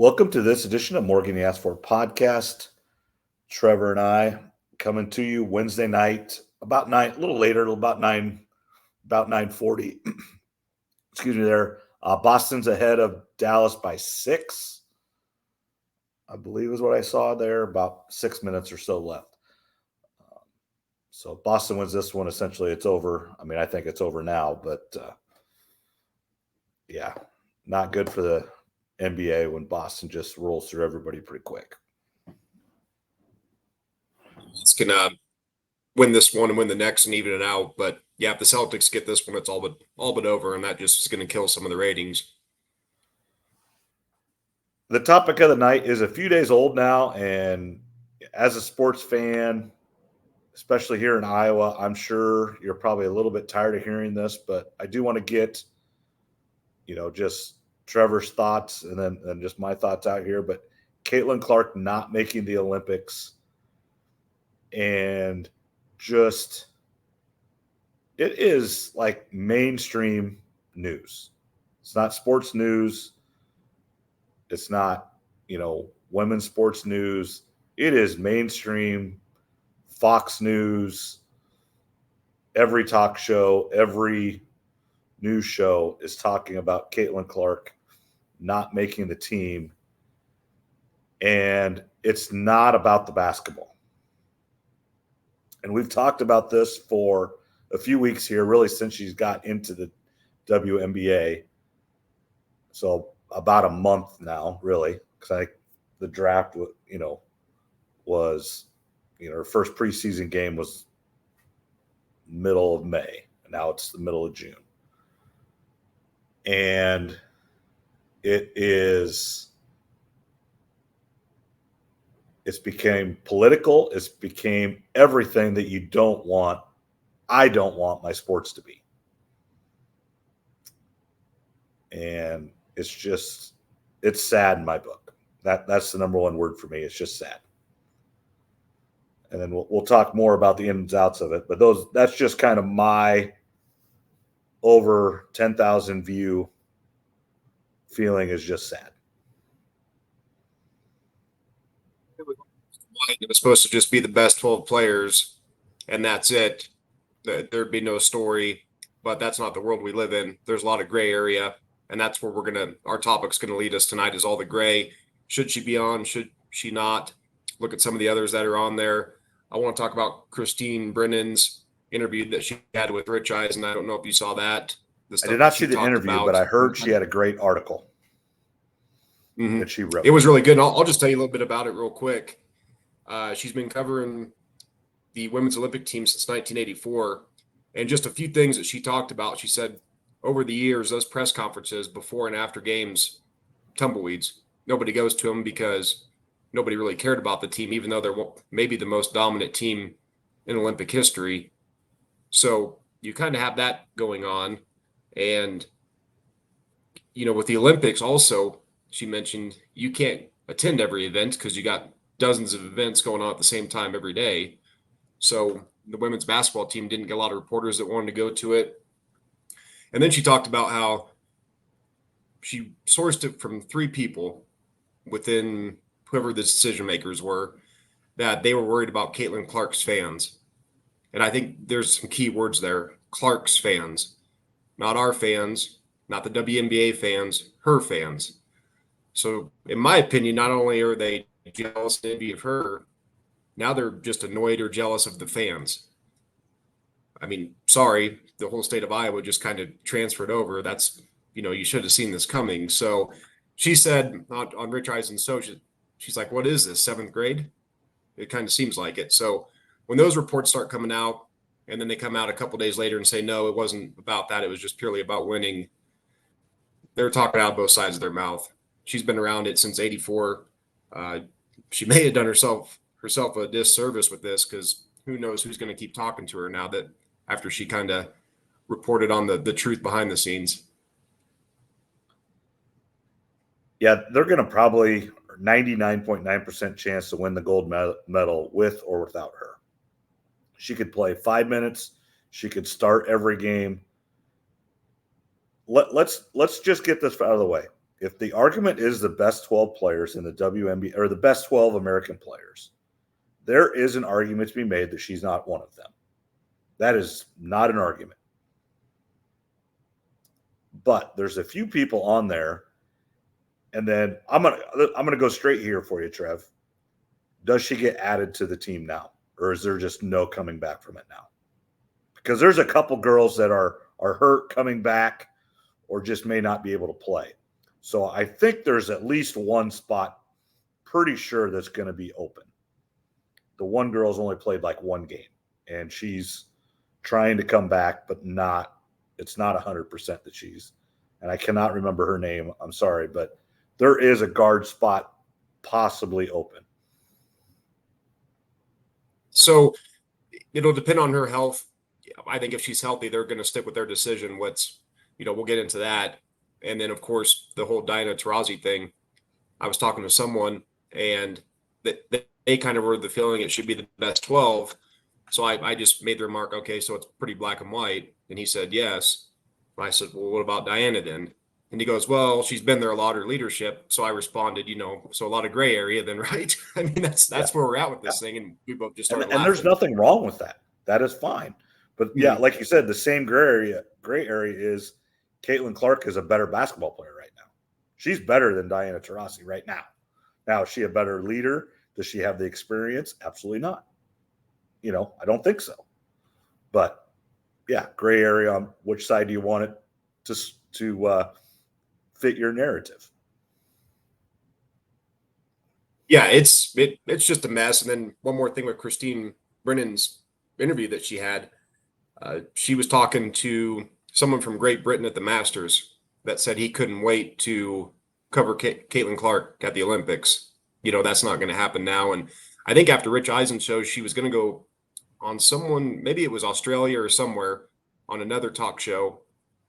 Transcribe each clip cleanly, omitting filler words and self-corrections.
Welcome to this edition of Morgan You Asked For podcast. Trevor and I coming to you Wednesday night, about nine, a little later, about 9:40. Excuse me. There, Boston's ahead of Dallas by 6. I believe is what I saw there. About 6 minutes or so left. So Boston wins this one. Essentially, it's over. I mean, I think it's over now, but yeah, not good for the NBA when Boston just rolls through everybody pretty quick. It's gonna win this one and win the next and even it out. But yeah, if the Celtics get this one, it's all but over, and that just is going to kill some of the ratings. The topic of the night is a few days old now, and as a sports fan, especially here in Iowa, I'm sure you're probably a little bit tired of hearing this, but I do want to get, just Trevor's thoughts and then just my thoughts out here. But Caitlin Clark not making the Olympics, and just it is like mainstream news. It's not sports news. It's not, women's sports news. It is mainstream Fox News. Every talk show, every news show is talking about Caitlin Clark not making the team. And it's not about the basketball. And we've talked about this for a few weeks here, really since she's got into the WNBA. So about a month now, really, because I think the draft, was, her first preseason game was middle of May, and now it's the middle of June. And it's became political. It's became everything that you don't want. I don't want my sports to be. And it's sad in my book. That's the number one word for me. It's just sad. And then we'll talk more about the ins and outs of it. But that's just kind of my over 10,000 view feeling is just sad. It was supposed to just be the best 12 players, and that's it. There'd be no story, but that's not the world we live in. There's a lot of gray area, and that's where our topic's going to lead us tonight is all the gray. Should she be on? Should she not? Look at some of the others that are on there. I want to talk about Christine Brennan's interview that she had with Rich Eisen. I don't know if you saw that. I did not see the interview, but I heard she had a great article that she wrote. It was really good. And I'll just tell you a little bit about it real quick. She's been covering the women's Olympic team since 1984. And just a few things that she talked about. She said over the years, those press conferences before and after games, tumbleweeds. Nobody goes to them because nobody really cared about the team, even though they're maybe the most dominant team in Olympic history. So you kind of have that going on. And, with the Olympics also, she mentioned you can't attend every event because you got dozens of events going on at the same time every day. So the women's basketball team didn't get a lot of reporters that wanted to go to it. And then she talked about how she sourced it from 3 people within whoever the decision makers were, that they were worried about Caitlin Clark's fans. And I think there's some key words there. Clark's fans, not our fans, not the WNBA fans, her fans. So in my opinion, not only are they jealous and envy of her, now they're just annoyed or jealous of the fans. I mean, sorry, the whole state of Iowa just kind of transferred over. That's, you should have seen this coming. So she said on Rich Eisen's social, she's like, what is this, 7th grade? It kind of seems like it. So when those reports start coming out and then they come out a couple days later and say, no, it wasn't about that. It was just purely about winning. They're talking out both sides of their mouth. She's been around it since 84. She may have done herself a disservice with this because who knows who's going to keep talking to her now that after she kind of reported on the truth behind the scenes. Yeah, they're going to probably 99.9% chance to win the gold medal with or without her. She could play 5 minutes. She could start every game. Let's just get this out of the way. if the argument is the best 12 players in the WNBA or the best 12 American players, there is an argument to be made that she's not one of them. That is not an argument. But there's a few people on there, and then I'm gonna go straight here for you, Trev. Does she get added to the team now, or is there just no coming back from it now? Because there's a couple girls that are hurt coming back, or just may not be able to play. So I think there's at least one spot, pretty sure, that's going to be open. The one girl's only played like one game, and she's trying to come back, but it's not 100% that she's, and I cannot remember her name. I'm sorry, but there is a guard spot possibly open. So it'll depend on her health. I think if she's healthy, they're going to stick with their decision. We'll get into that. And then, of course, the whole Diana Taurasi thing. I was talking to someone, and they kind of were the feeling it should be the best 12. So I just made the remark, okay, so it's pretty black and white. And he said, yes. And I said, well, what about Diana then? And he goes, well, she's been there a lot, her leadership. So I responded, so a lot of gray area then, right? I mean, that's where we're at with this thing. And we both just started laughing. And there's nothing wrong with that. That is fine. But yeah, like you said, the same gray area is Caitlin Clark is a better basketball player right now. She's better than Diana Taurasi right now. Now, is she a better leader? Does she have the experience? Absolutely not. I don't think so. But yeah, gray area on which side do you want it to fit your narrative? Yeah, it's just a mess. And then one more thing with Christine Brennan's interview that she had, she was talking to someone from Great Britain at the Masters that said he couldn't wait to cover Caitlin Clark at the Olympics. That's not going to happen now. And I think after Rich Eisen's show, she was going to go on someone, maybe it was Australia or somewhere, on another talk show,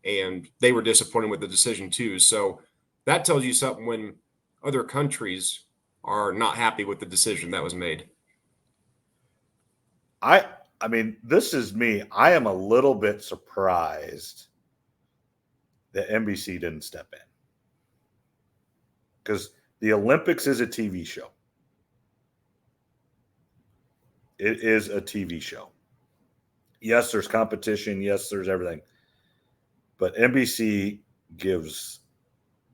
and they were disappointed with the decision too. So that tells you something when other countries are not happy with the decision that was made. I mean, this is me. I am a little bit surprised that NBC didn't step in, because the Olympics is a TV show. It is a TV show. Yes, there's competition. Yes, there's everything. But NBC gives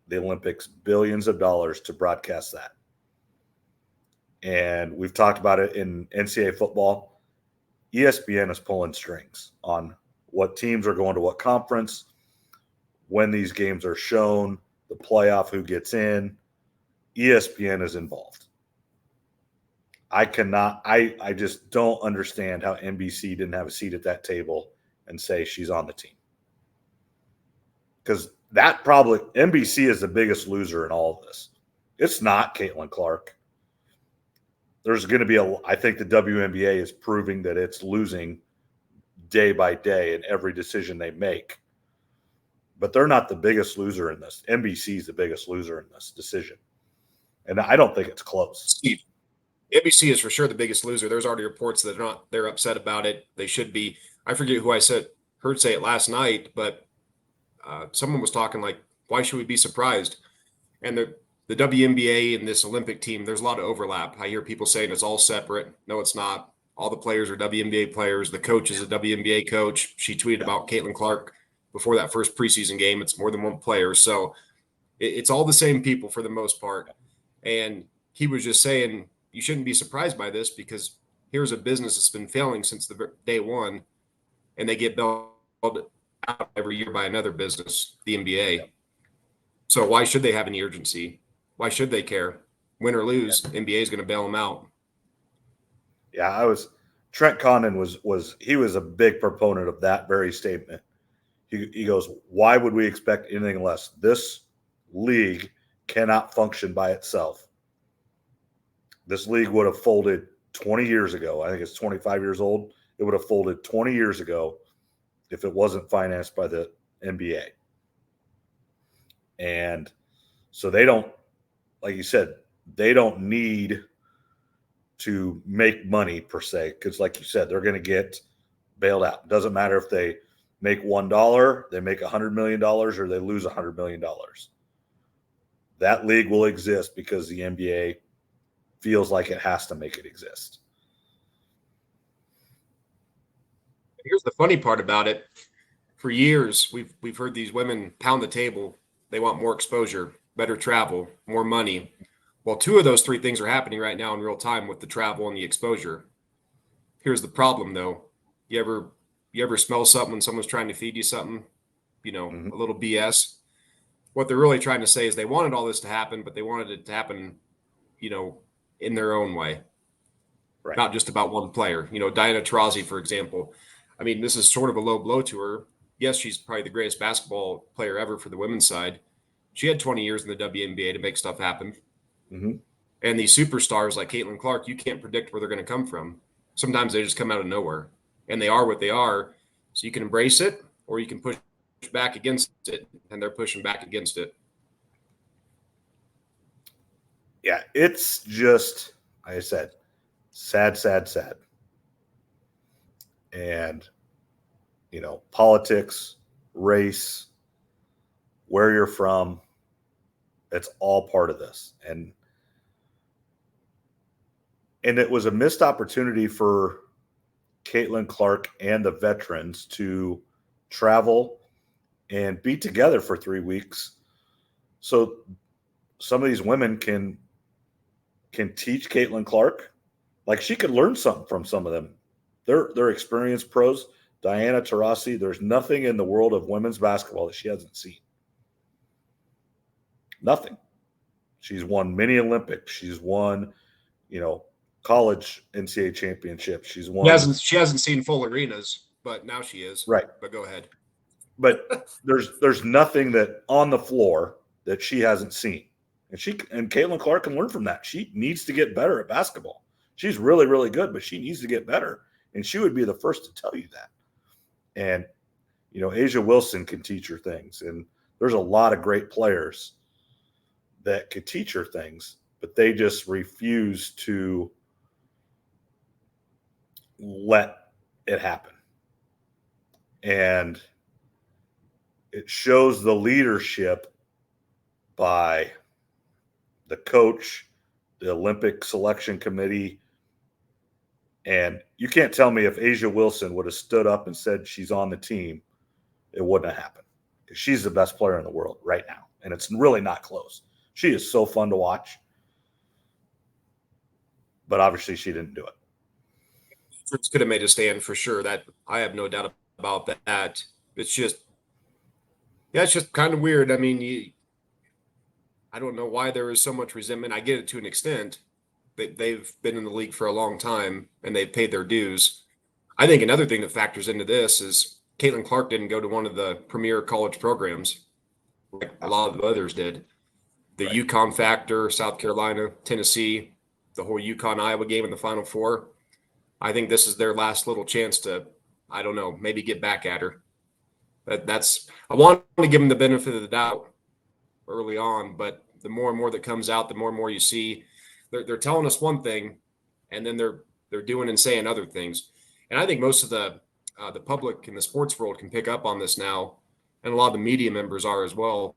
the Olympics billions of dollars to broadcast that. And we've talked about it in NCAA football. ESPN is pulling strings on what teams are going to what conference, when these games are shown, the playoff, who gets in. ESPN is involved. I just don't understand how NBC didn't have a seat at that table and say she's on the team. Because NBC is the biggest loser in all of this. It's not Caitlin Clark. There's going to be I think the WNBA is proving that it's losing day by day in every decision they make. But they're not the biggest loser in this. NBC is the biggest loser in this decision. And I don't think it's close. Steve, NBC is for sure the biggest loser. There's already reports that they're upset about it. They should be. I forget who I heard say it last night, but someone was talking like, why should we be surprised? And the WNBA and this Olympic team, there's a lot of overlap. I hear people saying it's all separate. No, it's not. All the players are WNBA players. The coach is a WNBA coach. She tweeted about Caitlin Clark before that first preseason game. It's more than one player. So it's all the same people for the most part. And he was just saying, you shouldn't be surprised by this, because here's a business that's been failing since the day one, and they get bailed out every year by another business, the NBA. So why should they have any urgency? Why should they care? Win or lose, NBA is going to bail them out. Yeah, Trent Condon was a big proponent of that very statement. He goes, why would we expect anything less? This league cannot function by itself. This league would have folded 20 years ago. I think it's 25 years old. It would have folded 20 years ago if it wasn't financed by the NBA. And so they don't, like you said, they don't need to make money per se, because like you said, they're going to get bailed out. It doesn't matter if they make $1, they make $100 million, or they lose $100 million. that league will exist because the NBA feels like it has to make it exist. Here's the funny part about it. For years, we've heard these women pound the table. They want more exposure, better travel, more money. Well, two of those three things are happening right now in real time with the travel and the exposure. Here's the problem, though. You ever smell something when someone's trying to feed you something, a little BS? What they're really trying to say is they wanted all this to happen, but they wanted it to happen, in their own way, Right. not just about one player. Diana Taurasi, for example. I mean, this is sort of a low blow to her. Yes, she's probably the greatest basketball player ever for the women's side. She had 20 years in the WNBA to make stuff happen. Mm-hmm. And these superstars like Caitlin Clark, you can't predict where they're going to come from. Sometimes they just come out of nowhere, and they are what they are. So you can embrace it, or you can push back against it, and they're pushing back against it. Yeah, it's just, like I said, sad, sad, sad. And, politics, race, where you're from, it's all part of this. And it was a missed opportunity for Caitlin Clark and the veterans to travel and be together for 3 weeks. So some of these women can teach Caitlin Clark. Like, she could learn something from some of them. They're experienced pros. Diana Taurasi, there's nothing in the world of women's basketball that she hasn't seen. Nothing. She's won many Olympics. She's won, college NCAA championships. She's won. She hasn't seen full arenas, but now she is. Right. But go ahead. But there's nothing that on the floor that she hasn't seen. And Caitlin Clark can learn from that. She needs to get better at basketball. She's really, really good, but she needs to get better. And she would be the first to tell you that. And, A'ja Wilson can teach her things. And there's a lot of great players that could teach her things, but they just refuse to let it happen. And it shows the leadership by the coach, the Olympic selection committee. And you can't tell me if A'ja Wilson would have stood up and said she's on the team, it wouldn't have happened. Because she's the best player in the world right now. And it's really not close. She is so fun to watch. But obviously she didn't do it. Could have made a stand for sure. That I have no doubt about that. It's just kind of weird. I mean, I don't know why there is so much resentment. I get it to an extent. They've been in the league for a long time and they've paid their dues. I think another thing that factors into this is Caitlin Clark didn't go to one of the premier college programs like a lot of the others did. The right. UConn factor, South Carolina, Tennessee, the whole UConn-Iowa game in the Final Four. I think this is their last little chance to, I don't know, maybe get back at her. I want to give them the benefit of the doubt early on, but the more and more that comes out, the more and more you see, they're telling us one thing, and then they're doing and saying other things. And I think most of the public in the sports world can pick up on this now, and a lot of the media members are as well.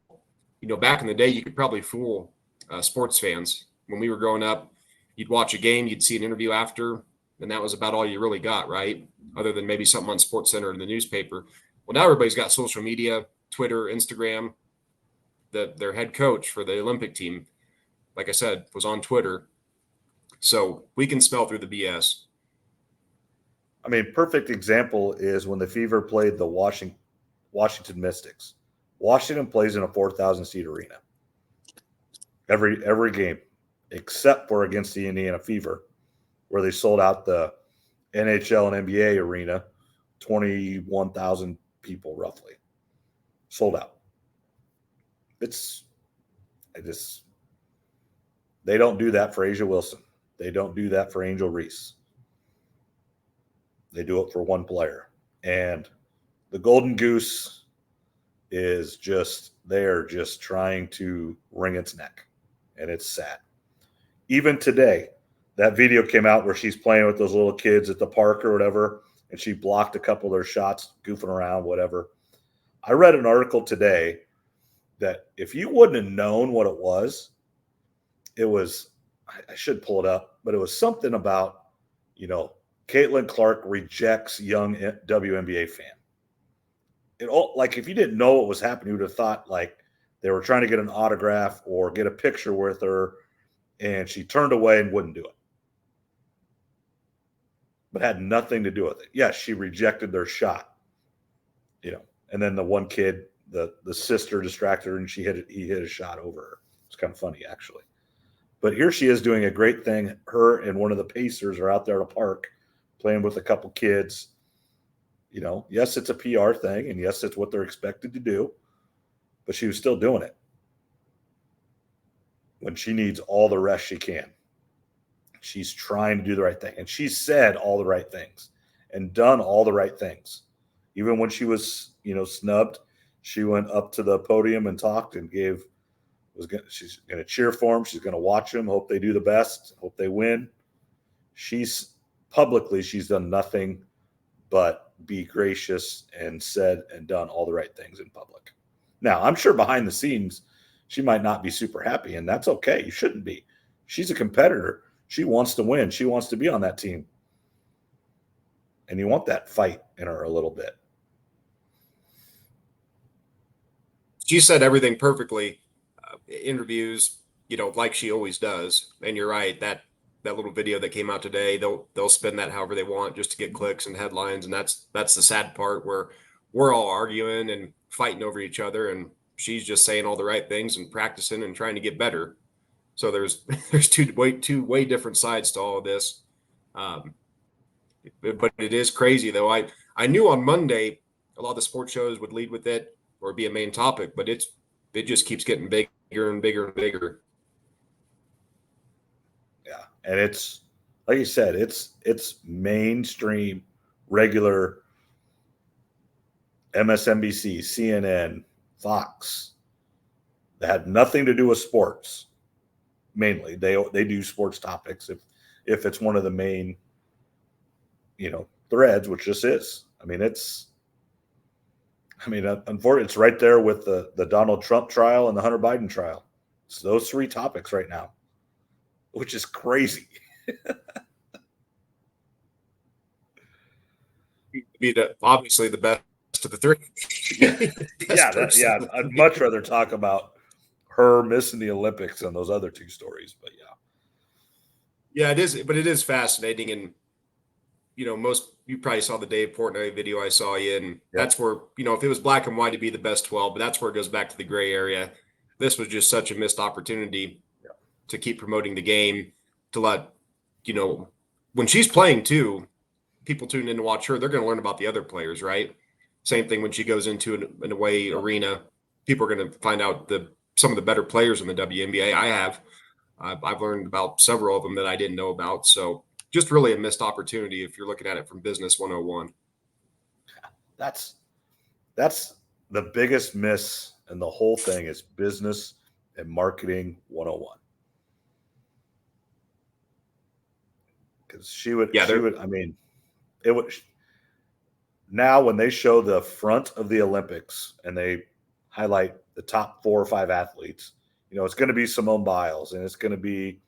Back in the day, you could probably fool sports fans. When we were growing up, you'd watch a game, you'd see an interview after, and that was about all you really got, right? Other than maybe something on SportsCenter in the newspaper. Well, now everybody's got social media, Twitter, Instagram. Their head coach for the Olympic team, like I said, was on Twitter. So we can smell through the BS. I mean, perfect example is when the Fever played the Washington Mystics. Washington plays in a 4,000 seat arena every game, except for against the Indiana Fever, where they sold out the NHL and NBA arena, 21,000 people roughly, sold out. They don't do that for A'ja Wilson. They don't do that for Angel Reese. They do it for one player. And the Golden Goose is they're just trying to wring its neck. And it's sad. Even today, that video came out where she's playing with those little kids at the park or whatever, and she blocked a couple of their shots, goofing around, whatever. I read an article today that if you wouldn't have known what it was, I should pull it up, but it was something about, Caitlin Clark rejects young WNBA fan. It all, like, if you didn't know what was happening, you would have thought like they were trying to get an autograph or get a picture with her, and she turned away and wouldn't do it. But had nothing to do with it. Yes, she rejected their shot. And then the one kid, the sister distracted her, and he hit a shot over her. It's kind of funny, actually. But here she is doing a great thing. Her and one of the Pacers are out there at a park playing with a couple kids. Yes, it's a PR thing, and yes, it's what they're expected to do, but she was still doing it when she needs all the rest she can. She's trying to do the right thing, and she said all the right things and done all the right things. Even when she was, snubbed, she went up to the podium and talked and she's going to cheer for them. She's going to watch them, hope they do the best, hope they win. She's done nothing but be gracious and said and done all the right things in public. Now, I'm sure behind the scenes, she might not be super happy, and that's okay. You shouldn't be. She's a competitor. She wants to win. She wants to be on that team. And you want that fight in her a little bit. She said everything perfectly. Interviews, like she always does. And you're right, that little video that came out today, they'll spin that however they want just to get clicks and headlines. And that's the sad part, where we're all arguing and fighting over each other, and she's just saying all the right things and practicing and trying to get better. So there's two way different sides to all of this. But it is crazy, though. I knew on Monday a lot of the sports shows would lead with it or be a main topic, but it just keeps getting bigger and bigger and bigger. Yeah, and it's like you said, it's mainstream, regular MSNBC, CNN, Fox. That had nothing to do with sports. Mainly, they do sports topics if it's one of the main, threads, which this is. Unfortunately, it's right there with the Donald Trump trial and the Hunter Biden trial. It's those three topics right now, which is crazy. Be obviously the best of the three. I'd much rather talk about her missing the Olympics than those other two stories. But yeah, it is. But it is fascinating, and you probably saw the Dave Portnoy video I saw you in. That's where, if it was black and white, it'd be the best 12, but that's where it goes back to the gray area. This was just such a missed opportunity to keep promoting the game, to let, when she's playing too, people tune in to watch her, they're going to learn about the other players, right? Same thing when she goes into an away arena, people are going to find out some of the better players in the WNBA. I've learned about several of them that I didn't know about. So just really a missed opportunity if you're looking at it from Business 101. That's the biggest miss in the whole thing is business and marketing 101. Because it would. Now, when they show the front of the Olympics and they highlight the top 4 or 5 athletes, it's going to be Simone Biles, and it's going to be,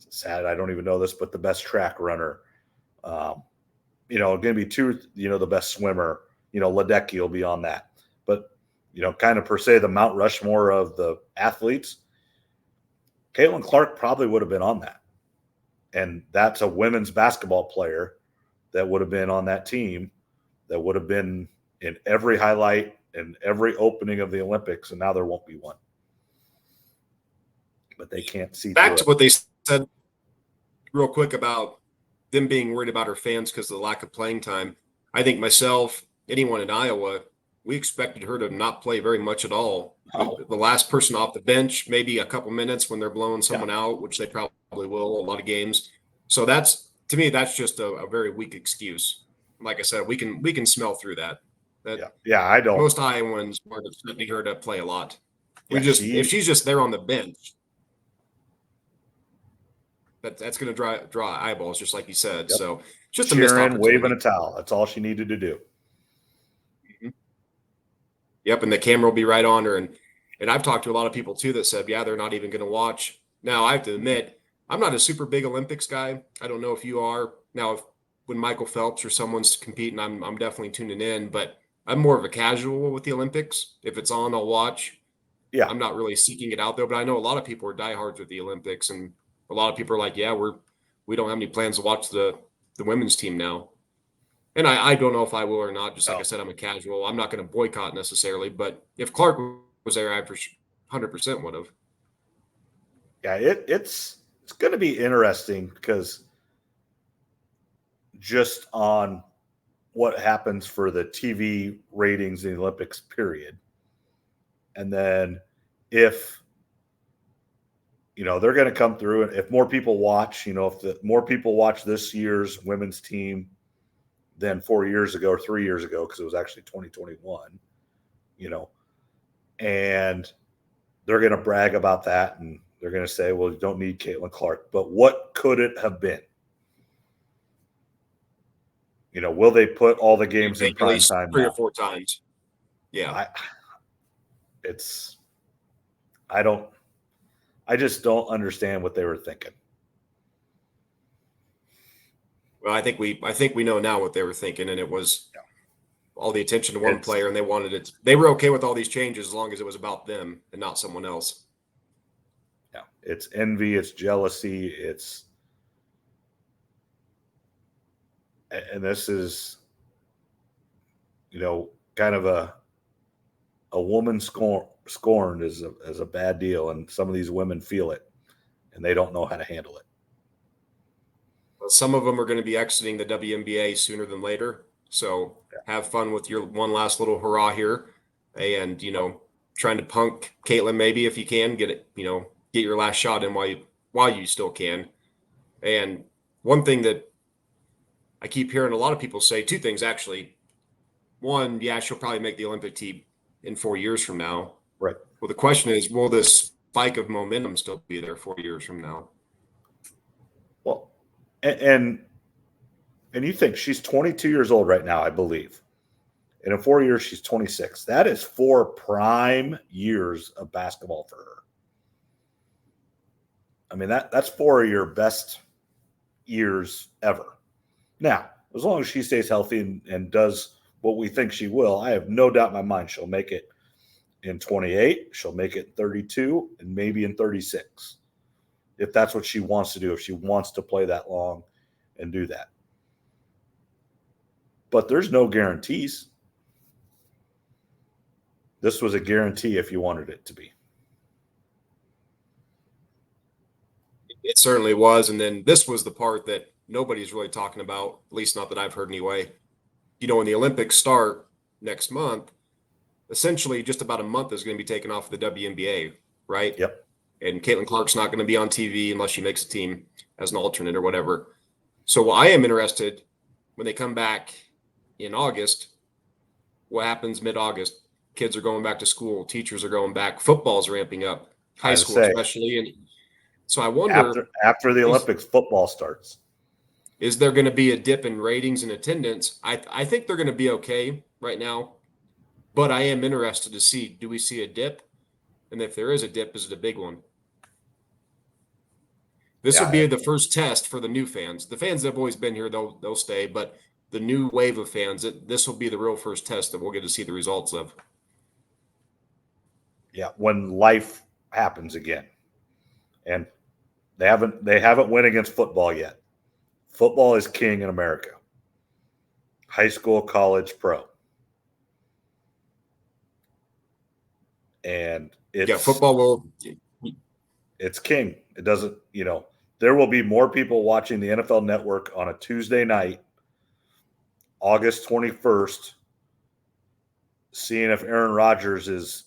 sad, I don't even know this, but the best track runner. Going to be the best swimmer. Ledecky will be on that. But, kind of per se, the Mount Rushmore of the athletes, Caitlin Clark probably would have been on that. And that's a women's basketball player that would have been on that team, that would have been in every highlight and every opening of the Olympics, and now there won't be one. But they can't see. Back to what they said real quick about them being worried about her fans because of the lack of playing time. I think myself, anyone in Iowa, we expected her to not play very much at all. Oh. The last person off the bench, maybe a couple minutes when they're blowing someone out, which they probably will a lot of games. So to me, that's just a very weak excuse. Like I said, we can smell through that. I don't. Most Iowans are expecting her to play a lot. If she's just there on the bench, that's going to draw eyeballs, just like you said. Yep. So just cheering, a missed opportunity. Waving a towel. That's all she needed to do. Mm-hmm. Yep, and the camera will be right on her. And And I've talked to a lot of people too that said, yeah, they're not even going to watch. Now, I have to admit, I'm not a super big Olympics guy. I don't know if you are. Now, when Michael Phelps or someone's competing, I'm definitely tuning in, but I'm more of a casual with the Olympics. If it's on, I'll watch. Yeah. I'm not really seeking it out there, but I know a lot of people are diehards with the Olympics, and a lot of people are like, yeah, we don't have any plans to watch the women's team now. And I don't know if I will or not. Just like I Oh, said, I'm a casual. I'm not going to boycott necessarily, but if Clark was there, I 100% would have. yeah. It's going to be interesting because just on what happens for the TV ratings in the Olympics period, and then if they're going to come through, and if more people watch, if more people watch this year's women's team than 4 years ago or 3 years ago, because it was actually 2021, and they're going to brag about that, and they're going to say, well, you don't need Caitlin Clark, but what could it have been? Will they put all the games in At prime least time 3 or now? 4 times. Yeah. I just don't understand what they were thinking. Well, I think we know now what they were thinking, and it was all the attention to one player, and they wanted it. They were okay with all these changes as long as it was about them and not someone else. Yeah, it's envy, it's jealousy, and this is, kind of a woman scorned is a bad deal, and some of these women feel it, and they don't know how to handle it. Some of them are going to be exiting the WNBA sooner than later. So have fun with your one last little hurrah here, and trying to punk Caitlin maybe if you can get it. Get your last shot in while you still can. And one thing that I keep hearing a lot of people say, 2 things actually. One, yeah, she'll probably make the Olympic team in 4 years from now. Right. Well, the question is, will this spike of momentum still be there 4 years from now? Well, and you think she's 22 years old right now, I believe. And in 4 years, she's 26. That is 4 prime years of basketball for her. I mean, that's 4 of your best years ever. Now, as long as she stays healthy and does what we think she will, I have no doubt in my mind she'll make it in 28. She'll make it in 32 and maybe in 36. If that's what she wants to do, if she wants to play that long and do that. But there's no guarantees. This was a guarantee if you wanted it to be. It certainly was. And then this was the part that nobody's really talking about, at least not that I've heard anyway. When the Olympics start next month, essentially just about a month is going to be taken off the WNBA, right? Yep. And Caitlin Clark's not going to be on TV unless she makes a team as an alternate or whatever. So I am interested when they come back in August, what happens mid-August? Kids are going back to school. Teachers are going back. Football's ramping up, high school especially. And so I wonder after the Olympics, football starts. Is there going to be a dip in ratings and attendance? I think they're going to be okay right now, but I am interested to see, do we see a dip? And if there is a dip, is it a big one? This will be the first test for the new fans. The fans that have always been here, they'll stay, but the new wave of fans, this will be the real first test that we'll get to see the results of. Yeah, when life happens again. And they haven't went against football yet. Football is king in America. High school, college, pro. And football it's king. It doesn't, there will be more people watching the NFL Network on a Tuesday night, August 21st, seeing if Aaron Rodgers is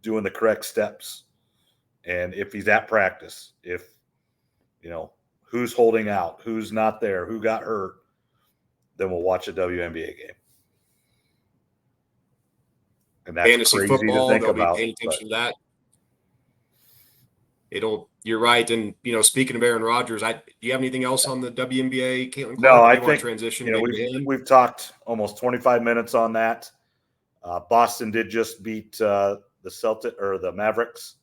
doing the correct steps and if he's at practice, if, who's holding out, who's not there, who got hurt, then we'll watch a WNBA game. And that's fantasy crazy football, to think they'll about. Be paying attention to that. You're right. And, speaking of Aaron Rodgers, do you have anything else on the WNBA, Caitlin Clark? No, I think transition. We've talked almost 25 minutes on that. Boston did just beat Celtic or the Mavericks.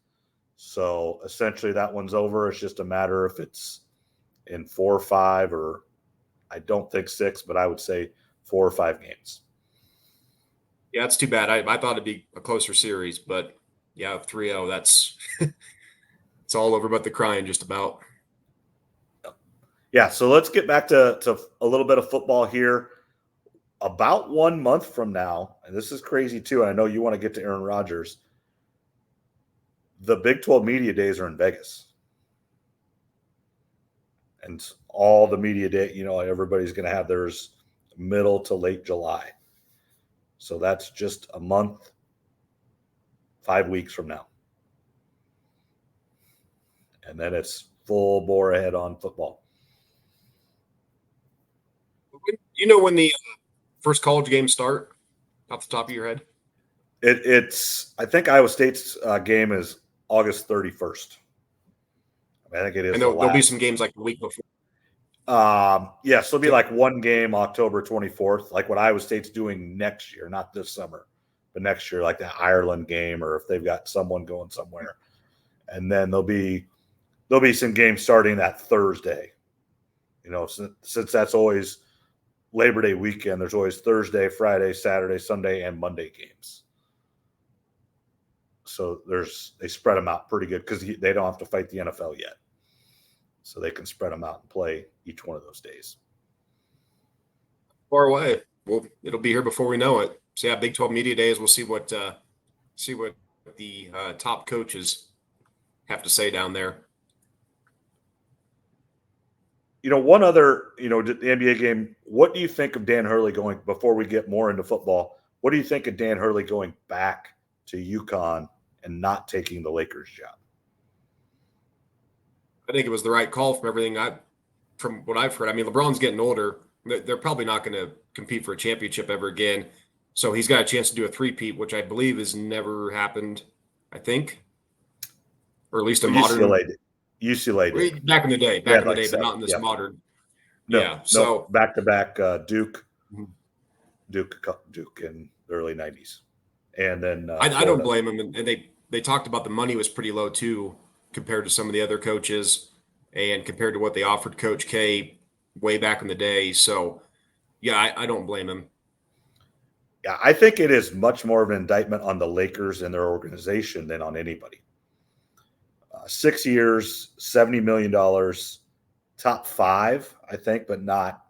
So essentially, that one's over. It's just a matter if it's in 4 or 5, or I don't think 6, but I would say 4 or 5 games. Yeah, it's too bad. I thought it'd be a closer series, but yeah, 3-0, that's it's all over but the crying just about. Yeah, so let's get back to a little bit of football here. About 1 month from now, and this is crazy too, and I know you want to get to Aaron Rodgers, the Big 12 media days are in Vegas. And all the media day, everybody's going to have theirs middle to late July. So that's just a month, 5 weeks from now. And then it's full bore ahead on football. You know when the first college games start off the top of your head? I think Iowa State's game is August 31st. I think it is. And there'll be some games like the week before. Yes, there'll be like one game October 24th, like what Iowa State's doing next year, not this summer, but next year, like the Ireland game, or if they've got someone going somewhere. And then there'll be some games starting that Thursday. Since that's always Labor Day weekend, there's always Thursday, Friday, Saturday, Sunday, and Monday games. So they spread them out pretty good because they don't have to fight the NFL yet. So they can spread them out and play each one of those days. Far away. Well, it'll be here before we know it. So yeah, Big 12 media days. We'll see what the top coaches have to say down there. One other, the NBA game. What do you think of Dan Hurley going, before we get more into football, what do you think of Dan Hurley going back to UConn and not taking the Lakers job? I think it was the right call from what I've heard. I mean, LeBron's getting older. They're probably not going to compete for a championship ever again. So he's got a chance to do a three-peat, which I believe has never happened, I think. Or at least a modern. UCLA did. Back in the day, but not in this modern. So back-to-back Duke in the early 90s. And then I don't blame him. And they talked about the money was pretty low too, compared to some of the other coaches and compared to what they offered Coach K way back in the day. So, yeah, I don't blame him. Yeah, I think it is much more of an indictment on the Lakers and their organization than on anybody. 6 years, $70 million, top 5, I think, but not.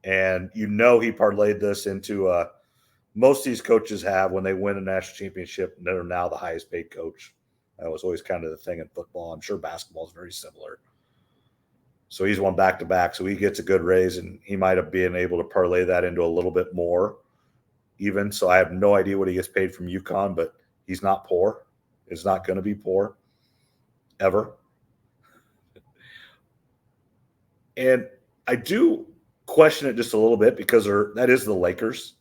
And he parlayed this into most of these coaches have when they win a national championship, they're now the highest paid coach. That was always kind of the thing in football. I'm sure basketball is very similar. So he's won back-to-back, so he gets a good raise, and he might have been able to parlay that into a little bit more even. So I have no idea what he gets paid from UConn, but he's not poor. It's not going to be poor ever. And I do question it just a little bit because that is the Lakers.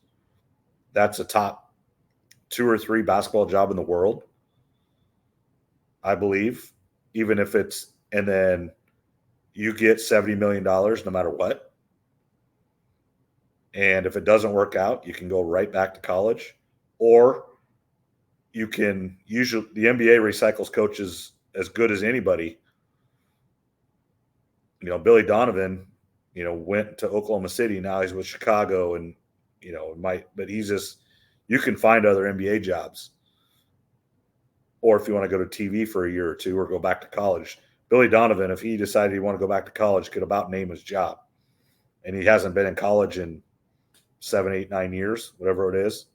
That's a top 2 or 3 basketball job in the world, I believe, even if it's – and then you get $70 million no matter what. And if it doesn't work out, you can go right back to college. Or you can – usually the NBA recycles coaches as good as anybody. Billy Donovan, went to Oklahoma City. Now he's with Chicago and, but he's just – you can find other NBA jobs. Or if you want to go to TV for a year or two or go back to college. Billy Donovan, if he decided he wanted to go back to college, could about name his job. And he hasn't been in college in 7, 8, 9 years, whatever it is.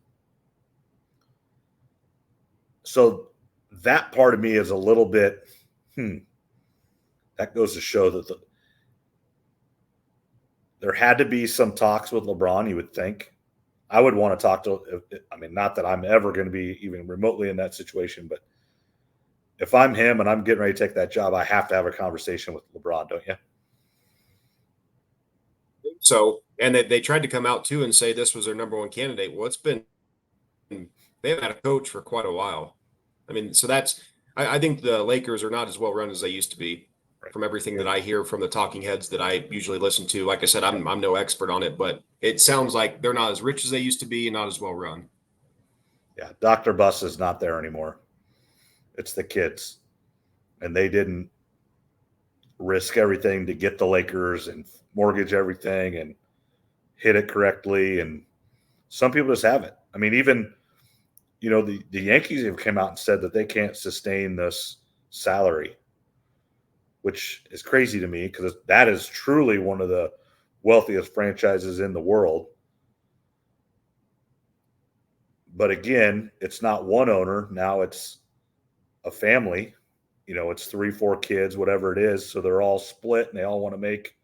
So that part of me is a little bit, that goes to show that there had to be some talks with LeBron, you would think. I would want to talk to, not that I'm ever going to be even remotely in that situation, but if I'm him and I'm getting ready to take that job, I have to have a conversation with LeBron, don't you? So, and they tried to come out too and say this was their number one candidate. Well, they haven't had a coach for quite a while. So I think the Lakers are not as well run as they used to be. Right. From everything that I hear from the talking heads that I usually listen to. Like I said, I'm no expert on it, but it sounds like they're not as rich as they used to be and not as well run. Yeah, Dr. Bus is not there anymore. It's the kids. And they didn't risk everything to get the Lakers and mortgage everything and hit it correctly. And some people just haven't. I mean, even, the Yankees have come out and said that they can't sustain this salary, which is crazy to me because that is truly one of the wealthiest franchises in the world. But again, it's not one owner. Now it's a family. It's 3, 4 kids, whatever it is. So they're all split and they all want to make.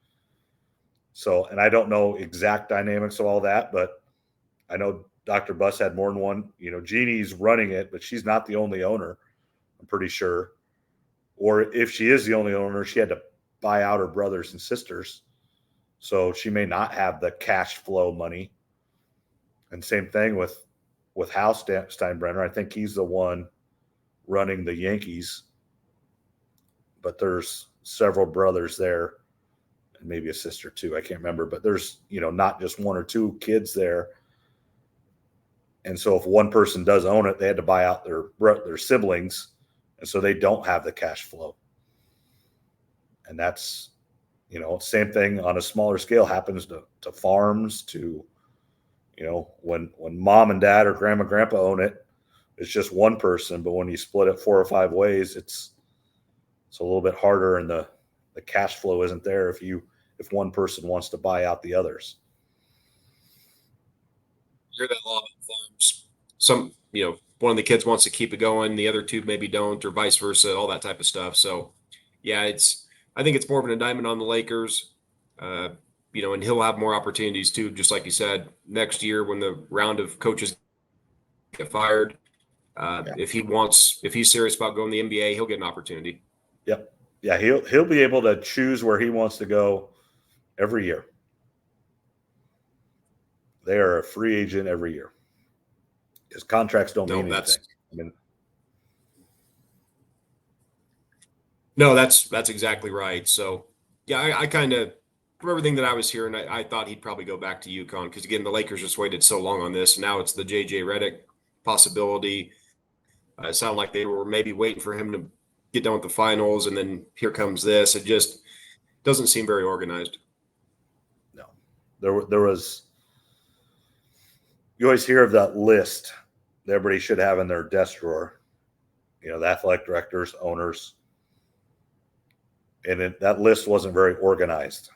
So, and I don't know exact dynamics of all that, but I know Dr. Buss had more than one. Jeannie's running it, but she's not the only owner, I'm pretty sure. Or if she is the only owner, she had to buy out her brothers and sisters. So she may not have the cash flow money. And same thing with Hal Steinbrenner. I think he's the one running the Yankees. But there's several brothers there and maybe a sister too. I can't remember. But there's, not just 1 or 2 kids there. And so if one person does own it, they had to buy out their siblings. And so they don't have the cash flow. And that's, same thing on a smaller scale happens to farms, to, when mom and dad or grandma, grandpa own it, it's just one person. But when you split it 4 or 5 ways, it's a little bit harder, and the cash flow isn't there if one person wants to buy out the others. Hear that a lot on farms. Some, one of the kids wants to keep it going, the other 2 maybe don't, or vice versa, all that type of stuff. So, yeah, I think it's more of an indictment on the Lakers, and he'll have more opportunities too, just like you said, next year when the round of coaches get fired. If he's serious about going to the NBA, he'll get an opportunity. Yep. Yeah, he'll be able to choose where he wants to go every year. They are a free agent every year. His contracts don't mean anything. No, that's exactly right. So, yeah, I kind of, from everything that I was hearing, I thought he'd probably go back to UConn because, again, the Lakers just waited so long on this. Now it's the J.J. Redick possibility. It sounded like they were maybe waiting for him to get done with the finals, and then here comes this. It just doesn't seem very organized. No. There was – you always hear of that list that everybody should have in their desk drawer, the athletic directors, owners. And that list wasn't very organized.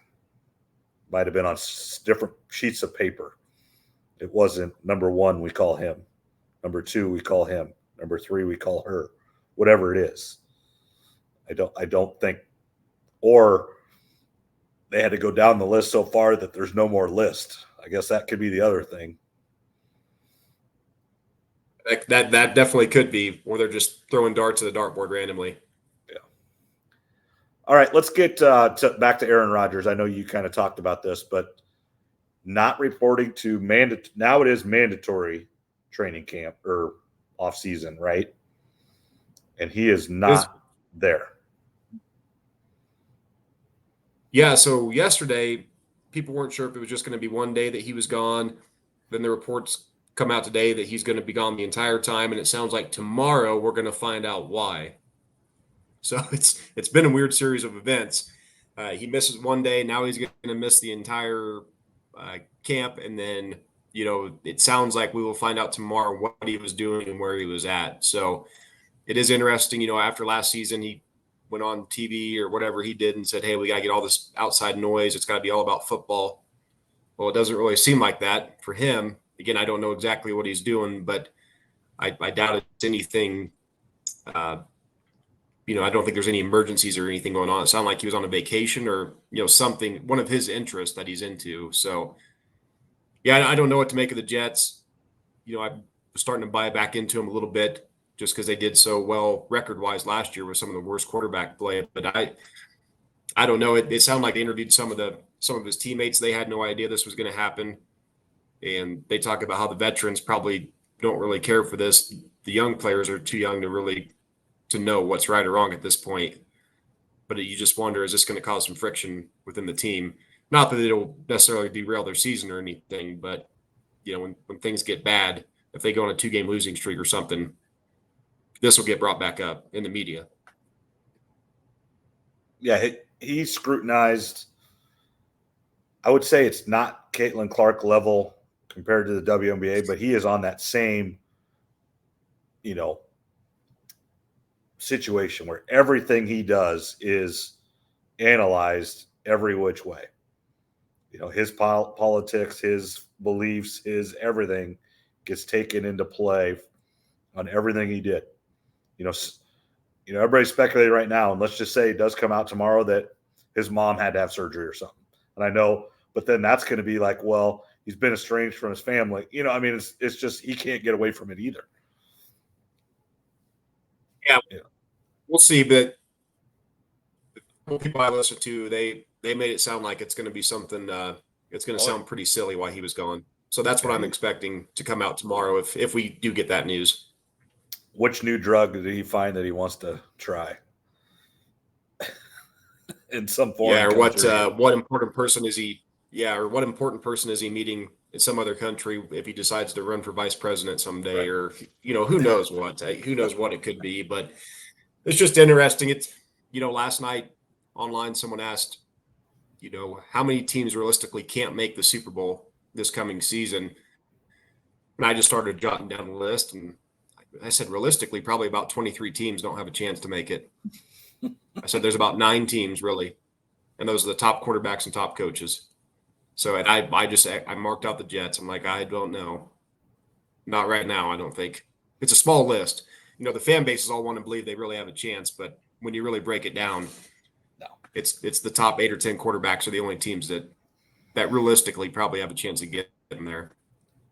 Might have been on different sheets of paper. It wasn't number 1, we call him. Number 2, we call him. Number 3, we call her. Whatever it is. I don't think, or they had to go down the list so far that there's no more list. I guess that could be the other thing. That definitely could be, or they're just throwing darts at the dartboard randomly. All right, let's get back to Aaron Rodgers. I know you kind of talked about this, but not reporting to now it is mandatory training camp or off season, right? And he is not there. Yeah, so yesterday, people weren't sure if it was just going to be one day that he was gone. Then the reports come out today that he's going to be gone the entire time, and it sounds like tomorrow we're going to find out why. So it's been a weird series of events. He misses one day. Now he's going to miss the entire camp. And then, it sounds like we will find out tomorrow what he was doing and where he was at. So it is interesting. After last season, he went on TV or whatever he did and said, hey, we got to get all this outside noise. It's got to be all about football. Well, it doesn't really seem like that for him. Again, I don't know exactly what he's doing, but I doubt it's anything I don't think there's any emergencies or anything going on. It sounded like he was on a vacation or, something, one of his interests that he's into. So, yeah, I don't know what to make of the Jets. I was starting to buy back into them a little bit just because they did so well record-wise last year with some of the worst quarterback play. But I don't know. It sounded like they interviewed some of his teammates. They had no idea this was going to happen. And they talk about how the veterans probably don't really care for this. The young players are too young to know what's right or wrong at this point. But you just wonder, is this going to cause some friction within the team? Not that it'll necessarily derail their season or anything, but when things get bad, if they go on a 2-game losing streak or something, this will get brought back up in the media. Yeah, he's scrutinized. I would say it's not Caitlin Clark level compared to the WNBA, but he is on that same, situation where everything he does is analyzed every which way. His politics, his beliefs, his everything gets taken into play on everything he did. Everybody's speculating right now, and let's just say it does come out tomorrow that his mom had to have surgery or something. And I know, but then that's going to be like, well, he's been estranged from his family. It's just he can't get away from it either. Yeah. We'll see, but the people I listen to, they made it sound like it's going to be something. It's going to sound pretty silly why he was gone. So that's what I'm expecting to come out tomorrow if we do get that news. Which new drug did he find that he wants to try in some foreign country? What important person is he? Yeah, or what important person is he meeting in some other country if he decides to run for vice president someday, right. Or who knows what? Who knows what it could be? But it's just interesting. It's last night online someone asked, how many teams realistically can't make the Super Bowl this coming season, and I just started jotting down the list, and I said realistically probably about 23 teams don't have a chance to make it. I said there's about 9 teams really, and those are the top quarterbacks and top coaches. So and I marked out the Jets. I'm like, I don't know, not right now. I don't think it's a small list. The fan bases all want to believe they really have a chance, but when you really break it down, no, it's the top 8 or 10 quarterbacks are the only teams that realistically probably have a chance of getting there.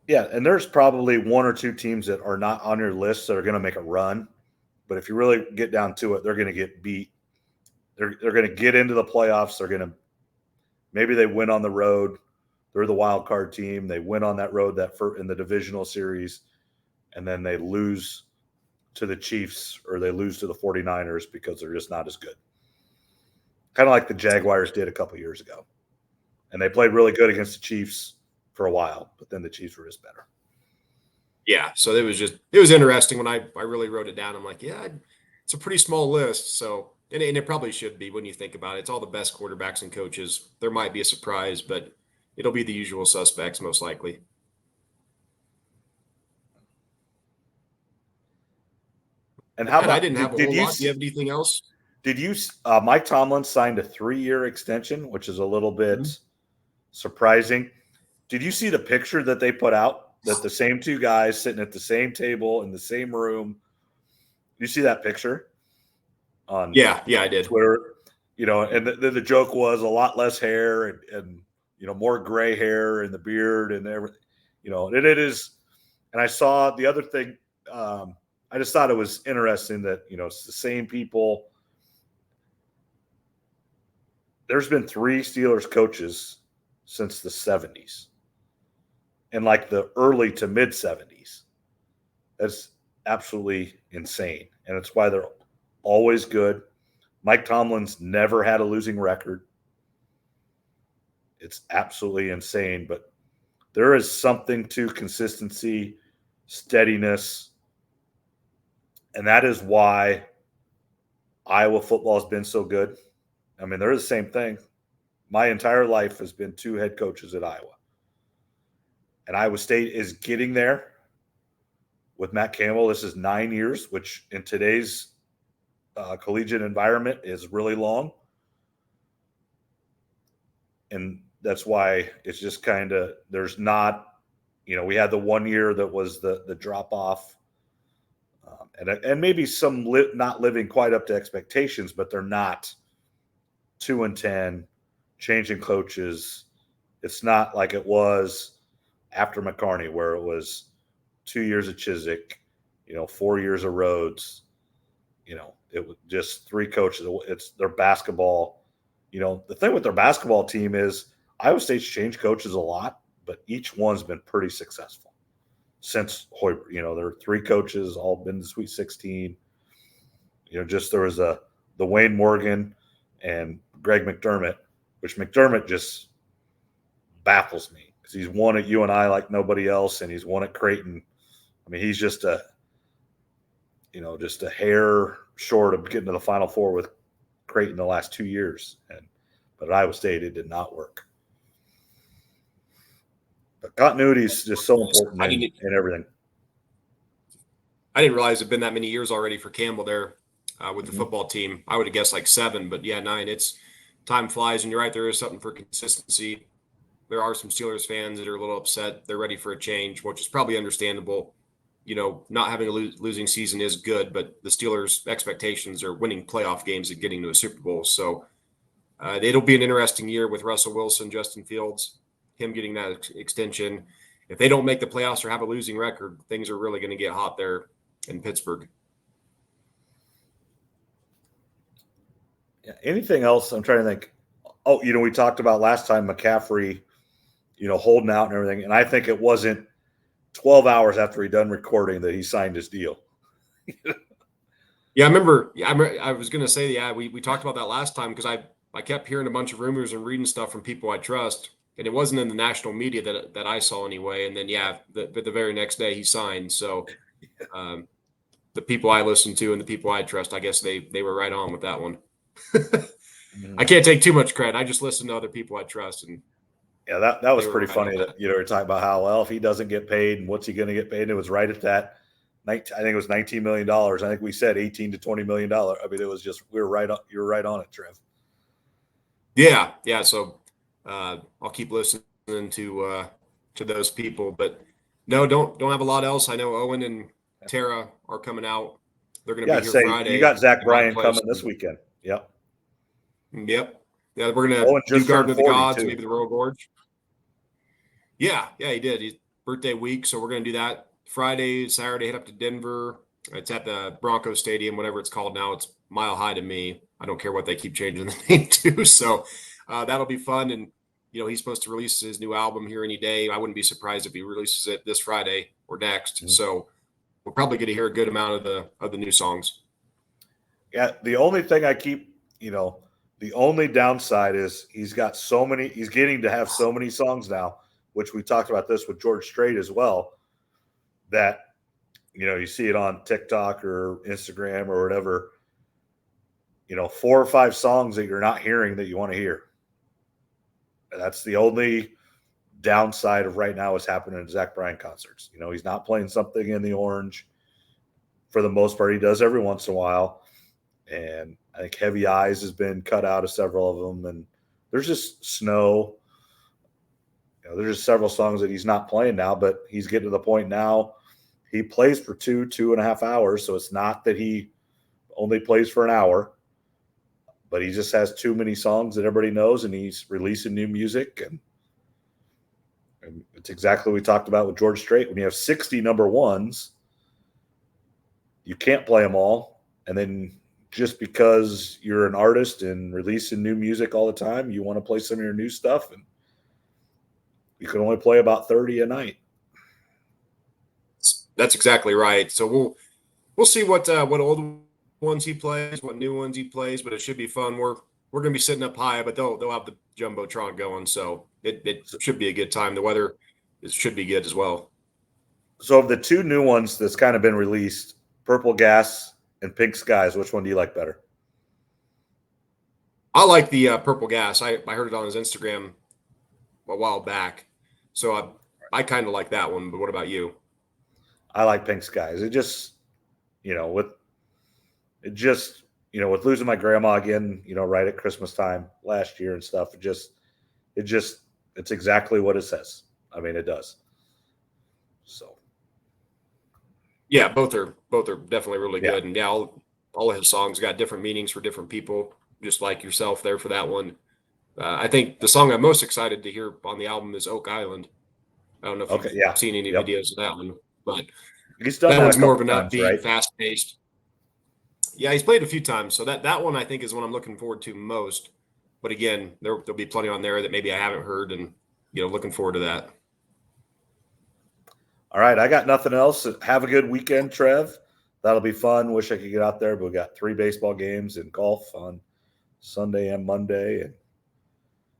Yeah, and there's probably 1 or 2 teams that are not on your list that are going to make a run. But if you really get down to it, they're going to get beat. They're going to get into the playoffs. Maybe they win on the road. They're the wild card team. They win on that road in the divisional series, and then they lose to the Chiefs or they lose to the 49ers because they're just not as good. Kind of like the Jaguars did a couple years ago. And they played really good against the Chiefs for a while, but then the Chiefs were just better. Yeah, so it was interesting when I really wrote it down. I'm like, yeah, it's a pretty small list. So, and it probably should be when you think about it. It's all the best quarterbacks and coaches. There might be a surprise, but it'll be the usual suspects most likely. And how about I didn't have a whole lot. Do you have anything else? Did you? Mike Tomlin signed a 3-year extension, which is a little bit surprising. Did you see the picture that they put out? That the same 2 guys sitting at the same table in the same room. You see that picture? Yeah, I did. Twitter, and the joke was a lot less hair and more gray hair in the beard and everything. It is. And I saw the other thing. I just thought it was interesting that it's the same people. There's been 3 Steelers coaches since the 70s. In like the early to mid 70s. That's absolutely insane. And it's why they're always good. Mike Tomlin's never had a losing record. It's absolutely insane. But there is something to consistency, steadiness. And that is why Iowa football has been so good. I mean, they're the same thing. My entire life has been 2 head coaches at Iowa. And Iowa State is getting there with Matt Campbell. This is 9 years, which in today's collegiate environment is really long. And that's why it's just kind of there's not, we had the 1 year that was the drop off. And maybe some not living quite up to expectations, but they're not 2-10, changing coaches. It's not like it was after McCarney, where it was 2 years of Chiswick, 4 years of Rhodes, it was just 3 coaches. It's their basketball. The thing with their basketball team is Iowa State's changed coaches a lot, but each one's been pretty successful since Hoiberg. There are 3 coaches, all been to Sweet 16. Just there was the Wayne Morgan and Greg McDermott, which McDermott just baffles me. He's won at UNI like nobody else, and he's won at Creighton I mean, he's just a hair short of getting to the Final Four with Creighton the last 2 years, but at Iowa State it did not work. But continuity is just so important in everything. I didn't realize it'd been that many years already for Campbell there with the football team. I would have guessed like 7, but yeah, 9. It's time flies, and you're right. There is something for consistency. There are some Steelers fans that are a little upset. They're ready for a change, which is probably understandable. Not having a losing season is good, but the Steelers' expectations are winning playoff games and getting to a Super Bowl. So it'll be an interesting year with Russell Wilson, Justin Fields, him getting that extension. If they don't make the playoffs or have a losing record, things are really going to get hot there in Pittsburgh. Yeah. Anything else? I'm trying to think. Oh, we talked about last time McCaffrey, holding out and everything. And I think it wasn't 12 hours after he done recording that he signed his deal. Yeah, I remember. Yeah, I was going to say, yeah, we talked about that last time because I kept hearing a bunch of rumors and reading stuff from people I trust, and it wasn't in the national media that I saw anyway. And then, yeah, the very next day he signed. So the people I listened to and the people I trust, I guess they were right on with that one. I can't take too much credit. I just listened to other people I trust, and yeah, that was pretty funny that we're talking about how if he doesn't get paid and what's he going to get paid? And it was right at that. I think it was $19 million. I think we said $18 to $20 million. I mean, it was just you were right on it, Trev. Yeah. So I'll keep listening to those people, but no, don't have a lot else. I know Owen and Tara are coming out. They're going to be here Friday. You got Zach Bryan coming this weekend. Yep. Yeah, we're going to do Garden of the Gods, too. maybe the Royal Gorge. Yeah, he did. His birthday week, so we're going to do that Friday, Saturday, head up to Denver. It's at the Broncos Stadium, whatever it's called now. It's Mile High to me. I don't care what they keep changing the name to. So that'll be fun. And, he's supposed to release his new album here any day. I wouldn't be surprised if he releases it this Friday or next. Mm-hmm. So we're probably going to hear a good amount of the new songs. Yeah, the only thing I keep, the only downside is he's getting to have so many songs now, which we talked about this with George Strait as well, that, you see it on TikTok or Instagram or whatever, 4 or 5 songs that you're not hearing that you want to hear. And that's the only downside of right now what's happening at Zach Bryan concerts. He's not playing something in the orange for the most part. He does every once in a while. And I think Heavy Eyes has been cut out of several of them. And there's just Snow. There's just several songs that he's not playing now, but he's getting to the point now. He plays for 2.5 hours. So it's not that he only plays for an hour, but he just has too many songs that everybody knows, and he's releasing new music. And it's exactly what we talked about with George Strait. When you have 60 number ones, you can't play them all. And then just because you're an artist and releasing new music all the time, you want to play some of your new stuff, and you can only play about 30 a night. That's exactly right. So we'll see what old ones he plays, what new ones he plays, but it should be fun. We're going to be sitting up high, but they'll have the Jumbotron going, so it should be a good time. The weather should be good as well. So of the 2 new ones that's kind of been released, Purple Gas and Pink Skies, which one do you like better? I like the Purple Gas. I heard it on his Instagram a while back, so I kind of like that one. But what about you? I like Pink Skies. It just, with losing my grandma again, right at Christmas time last year and stuff, it's exactly what it says. I mean, it does. So. Yeah, both are definitely really good. And yeah, all of his songs got different meanings for different people, just like yourself there for that one. I think the song I'm most excited to hear on the album is Oak Island. I don't know if you've seen any videos of that one, but he's done that one's more of an times, upbeat, right? fast-paced. Yeah, he's played a few times, so that one I think is one I'm looking forward to most. But again, there'll be plenty on there that maybe I haven't heard, and looking forward to that. All right, I got nothing else. Have a good weekend, Trev. That'll be fun. Wish I could get out there, but we got 3 baseball games and golf on Sunday and Monday, and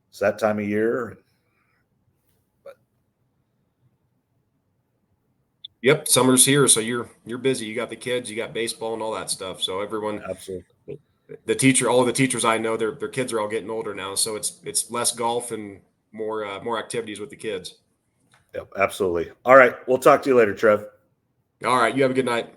it's that time of year. Yep, summer's here, so you're busy. You got the kids, you got baseball and all that stuff. So everyone, Absolutely. all of the teachers I know, their kids are all getting older now, so it's less golf and more activities with the kids. Yep, absolutely. All right. We'll talk to you later, Trev. All right, you have a good night.